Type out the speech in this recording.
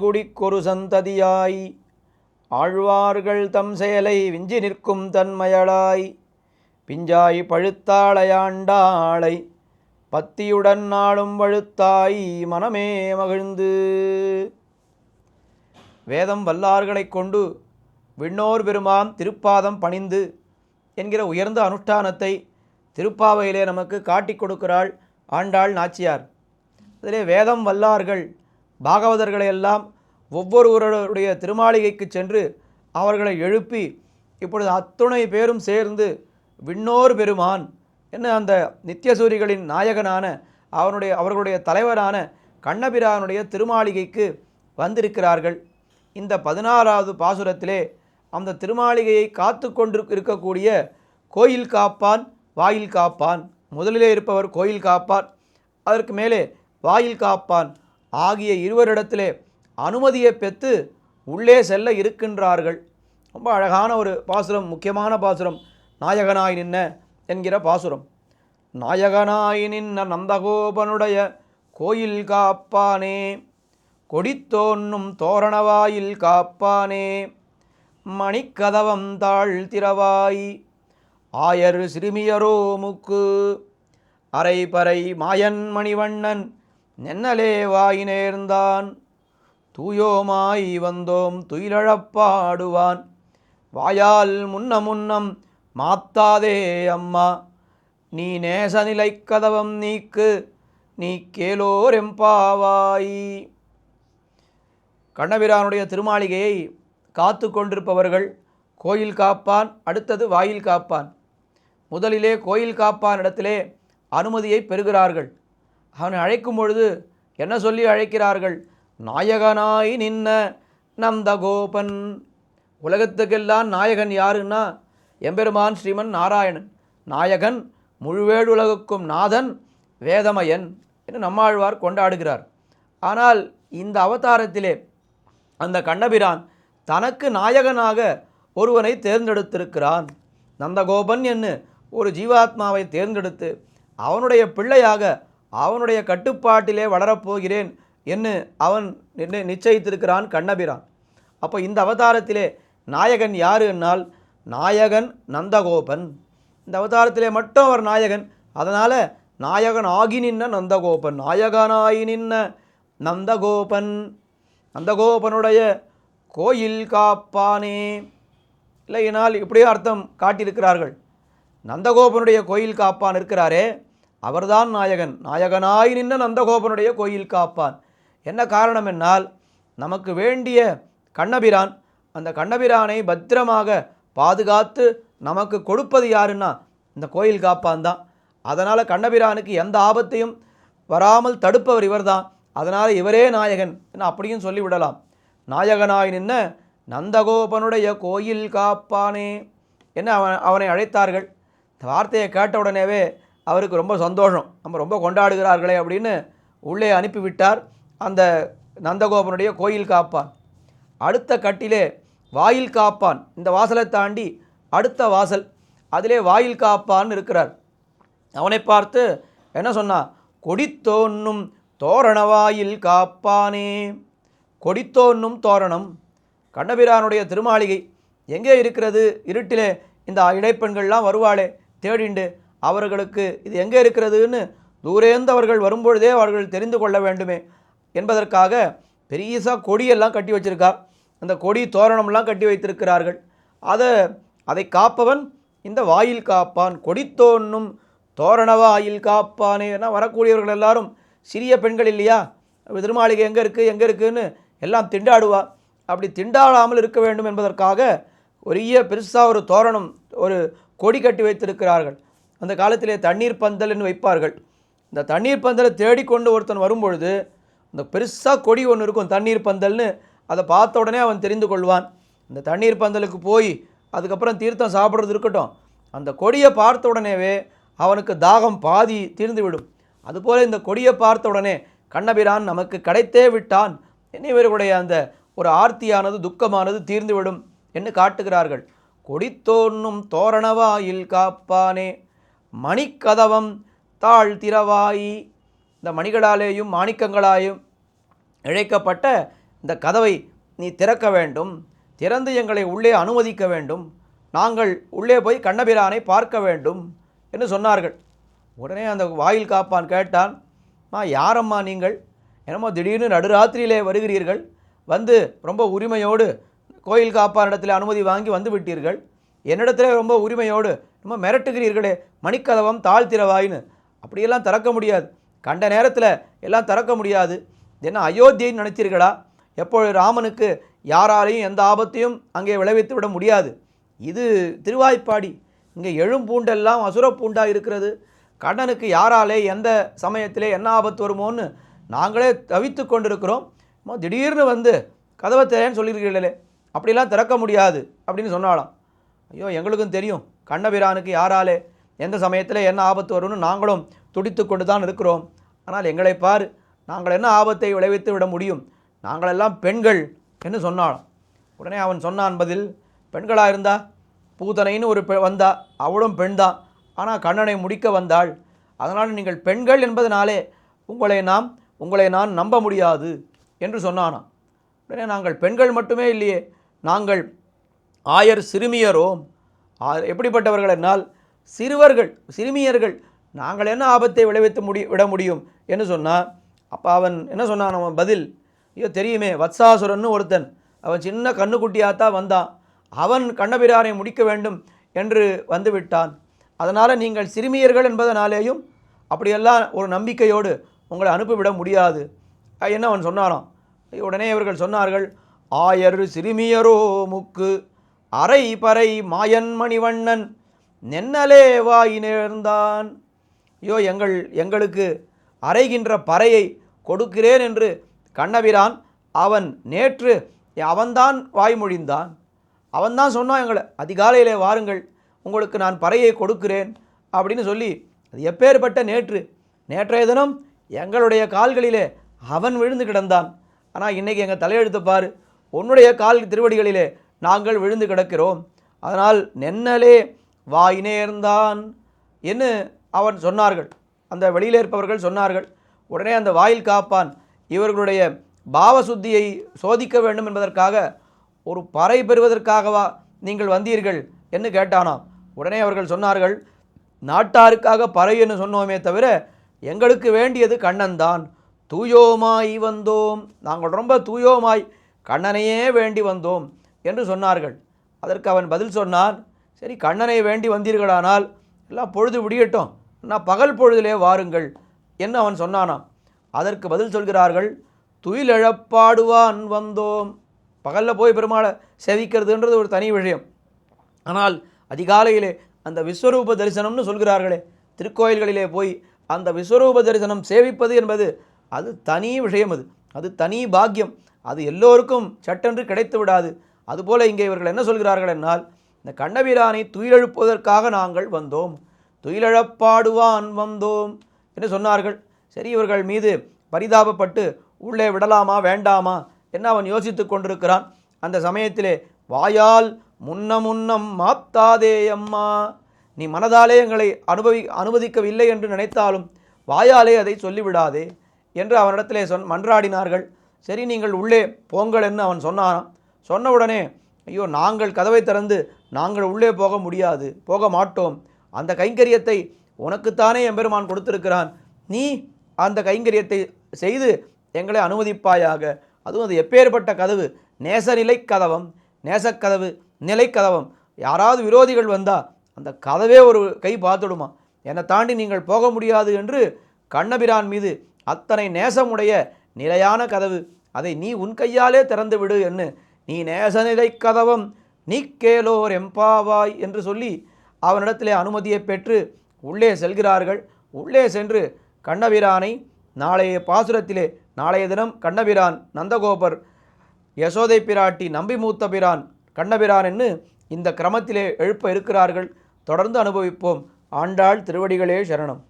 குடிக்கொரு சந்ததியாய் ஆழ்வார்கள் தம் செயலை விஞ்சி நிற்கும் தன்மையளாய் பிஞ்சாய் பழுத்தாளையாண்டாளை பத்தியுடன் நாளும் வழுத்தாய் மனமே மகிழ்ந்து. வேதம் வல்லார்களைக் கொண்டு விண்ணோர் பெருமான் திருப்பாதம் பணிந்து என்கிற உயர்ந்த அனுஷ்டானத்தை திருப்பாவையிலே நமக்கு காட்டிக் கொடுக்கிறாள் ஆண்டாள் நாச்சியார். அதிலே வேதம் வல்லார்கள் பாகவதர்களையெல்லாம் ஒவ்வொருவருடைய திருமாளிகைக்கு சென்று அவர்களை எழுப்பி இப்பொழுது அத்துணை பேரும் சேர்ந்து விண்ணோர் பெருமான் என்ன அந்த நித்தியசூரிகளின் நாயகனான அவர்களுடைய தலைவரான கண்ணபிரானுடைய திருமாளிகைக்கு வந்திருக்கிறார்கள். இந்த 16வது பாசுரத்திலே அந்த திருமாளிகையை காத்து கொண்டு இருக்கக்கூடிய கோயில் காப்பான் வாயில் காப்பான், முதலிலே இருப்பவர் கோயில் காப்பான், அதற்கு மேலே வாயில் காப்பான் ஆகிய இருவரிடத்திலே அனுமதியை பெற்று உள்ளே செல்ல இருக்கின்றார்கள். ரொம்ப அழகான ஒரு பாசுரம், முக்கியமான பாசுரம், நாயகனாய் நின்ன என்கிற பாசுரம். நாயகனாய் நின்ன நந்தகோபனுடைய கோயில் காப்பானே, கொடித்தோன்னும் தோரணவாயில் காப்பானே, மணிக்கதவம் தாழ் திறவாய் ஆயர் சிறுமியரோ முக்கு அரைபறை மாயன் மணிவண்ணன் நென்னலே வாய் நேர்ந்தான் தூயோமாய் வந்தோம் துயிலழப்பாடுவான் வாயால் முன்னம் மாத்தாதே அம்மா நீ நேசநிலை கதவம் நீக்கு நீ கேளோர் எம்பாவாய். கண்ணபிரானுடைய திருமாளிகையை காத்து கொண்டிருப்பவர்கள் கோயில் காப்பான், அடுத்தது வாயில் காப்பான். முதலிலே கோயில் காப்பான் இடத்திலே அனுமதியை பெறுகிறார்கள். அவனை அழைக்கும் பொழுது என்ன சொல்லி அழைக்கிறார்கள்? நாயகனாய் நின்ன நந்தகோபன். உலகத்துக்கெல்லாம் நாயகன் யாருன்னா எம்பெருமான் ஸ்ரீமன் நாராயணன். நாயகன் முழுவேடுலகுக்கும் நாதன் வேதமயன் என்று நம்மாழ்வார் கொண்டாடுகிறார். ஆனால் இந்த அவதாரத்திலே அந்த கண்ணபிரான் தனக்கு நாயகனாக ஒருவனை தேர்ந்தெடுத்திருக்கிறான். நந்தகோபன் என்று ஒரு ஜீவாத்மாவை தேர்ந்தெடுத்து அவனுடைய பிள்ளையாக அவனுடைய கட்டுப்பாட்டிலே வளரப்போகிறேன் என்று அவன் நிச்சயித்திருக்கிறான் கண்ணபிரான். அப்போ இந்த அவதாரத்திலே நாயகன் யார் என்னால் நாயகன் நந்தகோபன். இந்த அவதாரத்திலே மட்டும் அவர் நாயகன். அதனால் நாயகன் ஆகி நின்ன நந்தகோபன், நாயகனாகி நின்ன நந்தகோபன், நந்தகோபனுடைய கோயில் காப்பானே. இல்லையினால் இப்படியே அர்த்தம் காட்டியிருக்கிறார்கள். நந்தகோபனுடைய கோயில் காப்பான் இருக்கிறாரே அவர்தான் நாயகன். நாயகனாய் நின்ன நந்தகோபனுடைய கோயில் காப்பான். என்ன காரணம் என்னால் நமக்கு வேண்டிய கண்ணபிரான், அந்த கண்ணபிரானை பத்திரமாக பாதுகாத்து நமக்கு கொடுப்பது யாருன்னா இந்த கோயில் காப்பான் தான். அதனால் கண்ணபிரானுக்கு எந்த ஆபத்தையும் வராமல் தடுப்பவர் இவர்தான். அதனால் இவரே நாயகன் என்ன அப்படியும் சொல்லிவிடலாம். நாயகனாய் நின்ன நந்தகோபனுடைய கோயில் காப்பானே என்ன அவனை அழைத்தார்கள். இந்த வார்த்தையை கேட்ட உடனேவே அவருக்கு ரொம்ப சந்தோஷம். நம்ம ரொம்ப கொண்டாடுகிறார்களே அப்படின்னு உள்ளே அனுப்பிவிட்டார் அந்த நந்தகோபனுடைய கோயில் காப்பான். அடுத்த கட்டிலே வாயில் காப்பான். இந்த வாசலை தாண்டி அடுத்த வாசல், அதிலே வாயில் காப்பான் இருக்கிறார். அவனை பார்த்து என்ன சொன்னா? கொடித்தோன்னும் தோரணவாயில் காப்பானே. கொடித்தோன்னும் தோரணம், கண்ணபிரானுடைய திருமாளிகை எங்கே இருக்கிறது? இருட்டிலே இந்த இடைப்பெண்கள்லாம் வருவாளே தேடிண்டு, அவர்களுக்கு இது எங்கே இருக்கிறதுன்னு தூரேந்தவர்கள் வரும்பொழுதே அவர்கள் தெரிந்து கொள்ள வேண்டுமே என்பதற்காக பெரியசா கொடியெல்லாம் கட்டி வச்சிருக்கா. அந்த கொடி தோரணம்லாம் கட்டி வைத்திருக்கிறார்கள். அதை காப்பவன் இந்த வாயில் காப்பான். கொடித்தோன்னும் தோரணவாயில் காப்பானே. ஏன்னா வரக்கூடியவர்கள் எல்லாரும் சிறிய பெண்கள் இல்லையா? திருமாளிகை எங்கே இருக்குன்னு எல்லாம் திண்டாடுவா. அப்படி திண்டாடாமல் இருக்க வேண்டும் என்பதற்காக ஒரிய பெருசாக ஒரு தோரணம், ஒரு கொடி கட்டி வைத்திருக்கிறார்கள். அந்த காலத்திலே தண்ணீர் பந்தல்னு வைப்பார்கள். இந்த தண்ணீர் பந்தலை தேடிக்கொண்டு ஒருத்தன் வரும்பொழுது இந்த பெருசாக கொடி ஒன்று இருக்கும் தண்ணீர் பந்தல்னு, அதை பார்த்த உடனே அவன் தெரிந்து கொள்வான். இந்த தண்ணீர் பந்தலுக்கு போய் அதுக்கப்புறம் தீர்த்தம் சாப்பிட்றது இருக்கட்டும், அந்த கொடியை பார்த்த உடனேவே அவனுக்கு தாகம் பாதி தீர்ந்துவிடும். அதுபோல் இந்த கொடியை பார்த்த உடனே கண்ணபிரான் நமக்கு கிடைத்தே விட்டான் என்ன இவர்களுடைய அந்த ஒரு ஆர்த்தியானது, துக்கமானது தீர்ந்துவிடும் என்று காட்டுகிறார்கள். கொடித்தோன்னும் தோரணவாயில் காப்பானே, மணிக்கதவம் தாழ் திறவாயி. இந்த மணிகளாலேயும் மாணிக்கங்களாயும் இழைக்கப்பட்ட இந்த கதவை நீ திறக்க வேண்டும், திறந்து எங்களை உள்ளே அனுமதிக்க வேண்டும், நாங்கள் உள்ளே போய் கண்ணபிரானை பார்க்க வேண்டும் என்று சொன்னார்கள். உடனே அந்த வாயில் காப்பான் கேட்டான், யாரம்மா நீங்கள்? என்னமோ திடீர்னு நடுராத்திரியிலே வருகிறீர்கள், வந்து ரொம்ப உரிமையோடு கோயில் காப்பானிடத்தில் அனுமதி வாங்கி வந்து விட்டீர்கள், என்னிடத்திலே ரொம்ப உரிமையோடு ரொம்ப மிரட்டுகிறீர்களே, மணிக்கதவம் தாழ்த்திரவாயின்னு. அப்படியெல்லாம் திறக்க முடியாது, கண்ட நேரத்தில் எல்லாம் திறக்க முடியாது. என்ன அயோத்தியைன்னு நினைத்தீர்களா? எப்பொழுது ராமனுக்கு யாராலையும் எந்த ஆபத்தையும் அங்கே விளைவித்து விட முடியாது. இது திருவாய்ப்பாடி, இங்கே எழும்பூண்டெல்லாம் அசுரப்பூண்டாக இருக்கிறது. கண்ணனுக்கு யாராலே எந்த சமயத்திலே என்ன ஆபத்து வருமோன்னு நாங்களே தவித்து கொண்டிருக்கிறோம். திடீர்னு வந்து கதவை திறன்னு சொல்லியிருக்கீங்களே, அப்படிலாம் திறக்க முடியாது அப்படின்னு சொன்னாலாம். ஐயோ, எங்களுக்கும் தெரியும் கண்ணபிரானுக்கு யாராலே எந்த சமயத்தில் என்ன ஆபத்து வரும்னு நாங்களும் துடித்து கொண்டு தான் இருக்கிறோம். ஆனால் எங்களை பார், நாங்கள் என்ன ஆபத்தை விளைவித்து விட முடியும், நாங்களெல்லாம் பெண்கள் என்று சொன்னாலும். உடனே அவன் சொன்னான் பதில், பெண்களாக இருந்தா பூதனைன்னு ஒரு வந்தா, அவளும் பெண் தான், ஆனால் கண்ணனை முடிக்க வந்தாள். அதனால் நீங்கள் பெண்கள் என்பதனாலே உங்களை நான் நம்ப முடியாது என்று சொன்னானாம். உடனே நாங்கள் பெண்கள் மட்டுமே இல்லையே, நாங்கள் ஆயர் சிறுமியரோம். எப்படிப்பட்டவர்கள் என்னால் சிறுவர்கள், சிறுமியர்கள், நாங்கள் என்ன ஆபத்தை விளைவித்து விட முடியும் என்று சொன்னான். அப்போ அவன் என்ன சொன்னான்? அவன் பதில், ஐயோ தெரியுமே, வத்சாசுரன்னு ஒருத்தன், அவன் சின்ன கண்ணுக்குட்டியாத்தான் வந்தான், அவன் கண்ணபிரானை முடிக்க வேண்டும் என்று வந்து விட்டான். அதனால் நீங்கள் சிறுமியர்கள் என்பதனாலேயும் அப்படியெல்லாம் ஒரு நம்பிக்கையோடு உங்களை அனுப்பிவிட முடியாது என்ன அவன் சொன்னானாம். உடனே இவர்கள் சொன்னார்கள், ஆயர் சிறுமியரோ முக்கு அரை பறை மாயன் மணிவண்ணன் நென்னலே வாய் நேர்ந்தான். ஐயோ, எங்களுக்கு அறைகின்ற பறையை கொடுக்கிறேன் என்று கண்ணபிரான் அவன் நேற்று அவன்தான் வாய்மொழிந்தான், அவன்தான் சொன்னான், எங்களை அதிகாலையிலே வாருங்கள், உங்களுக்கு நான் பறையை கொடுக்கிறேன் அப்படின்னு சொல்லி. அது எப்பேற்பட்ட நேற்றைய தினம் எங்களுடைய கால்களிலே அவன் விழுந்து கிடந்தான். ஆனால் இன்றைக்கி எங்கள் தலையெழுத்து பாரு, உன்னுடைய கால் திருவடிகளிலே நாங்கள் விழுந்து கிடக்கிறோம். அதனால் நென்னலே வாய் நேர்ந்தான் என்று அவன் சொன்னார்கள், அந்த வெளியில் இருப்பவர்கள் சொன்னார்கள். உடனே அந்த வாயில் காப்பான் இவர்களுடைய பாவசுத்தியை சோதிக்க வேண்டும் என்பதற்காக, ஒரு பறை பெறுவதற்காகவா நீங்கள் வந்தீர்கள் என்று கேட்டானாம். உடனே அவர்கள் சொன்னார்கள், நாட்டாருக்காக பறை என்று சொன்னோமே தவிர எங்களுக்கு வேண்டியது கண்ணன்தான், தூயோமாய் வந்தோம், நாங்கள் ரொம்ப தூயோமாய் கண்ணனையே வேண்டி வந்தோம் என்று சொன்னார்கள். அதற்கு அவன் பதில் சொன்னான், சரி கண்ணனை வேண்டி வந்தீர்களானால் எல்லாம் பொழுது விடியட்டும், நான் பகல் பொழுதிலே வாருங்கள் என்று அவன் சொன்னானாம். அதற்கு பதில் சொல்கிறார்கள், துயிலெழப்பாடுவான் வந்தோம். பகலில் போய் பெருமாளை சேவிக்கிறதுன்றது ஒரு தனி விஷயம். ஆனால் அதிகாலையிலே அந்த விஸ்வரூப தரிசனம்னு சொல்கிறார்களே, திருக்கோயில்களிலே போய் அந்த விஸ்வரூப தரிசனம் சேவிப்பது என்பது அது தனி விஷயம், அது தனி பாக்கியம், அது எல்லோருக்கும் சட்டென்று கிடைத்து விடாது. அதுபோல் இங்கே இவர்கள் என்ன சொல்கிறார்கள் என்னால், இந்த கண்ணபிரானை துயிலெழுப்பதற்காக நாங்கள் வந்தோம், துயிலெழப்பாடுவான் வந்தோம் என்று சொன்னார்கள். சரி, இவர்கள் மீது பரிதாபப்பட்டு உள்ளே விடலாமா வேண்டாமா என்ன அவன் யோசித்து கொண்டிருக்கிறான். அந்த சமயத்திலே, வாயால் முன்னம் மாத்தாதே அம்மா, நீ மனதாலே எங்களை அனுமதிக்கவில்லை என்று நினைத்தாலும் வாயாலே அதை சொல்லிவிடாதே என்று அவனிடத்திலே மன்றாடினார்கள். சரி நீங்கள் உள்ளே போங்கள் என்று அவன் சொன்னானாம். சொன்ன உடனே, ஐயோ நாங்கள் கதவை திறந்து நாங்கள் உள்ளே போக முடியாது, போக மாட்டோம், அந்த கைங்கரியத்தை உனக்குத்தானே எம்பெருமான் கொடுத்திருக்கிறான், நீ அந்த கைங்கரியத்தை செய்து எங்களை அனுமதிப்பாயாக. அதுவும் அது எப்பேற்பட்ட கதவு, நேசநிலை கதவம், நேசக்கதவு, நிலைக்கதவம். யாராவது விரோதிகள் வந்தால் அந்த கதவே ஒரு கை பார்த்துடுமா, என்னை தாண்டி நீங்கள் போக முடியாது என்று கண்ணபிரான் மீது அத்தனை நேசமுடைய நிலையான கதவு, அதை நீ உன் கையாலே திறந்து விடு என்று, நீ நேசநிலை கதவம் நீ கேலோர் எம்பாவாய் என்று சொல்லி அவனிடத்திலே அனுமதியை பெற்று உள்ளே செல்கிறார்கள். உள்ளே சென்று கண்ணபிரானை நாளைய பாசுரத்திலே, நாளைய தினம் கண்ணபிரான் நந்தகோபர், யசோதை பிராட்டி, நம்பி மூத்த பிரான், கண்ணபிரான் என்று இந்த கிரமத்திலே எழுப்ப இருக்கிறார்கள். தொடர்ந்து அனுபவிப்போம். ஆண்டாள் திருவடிகளே சரணம்.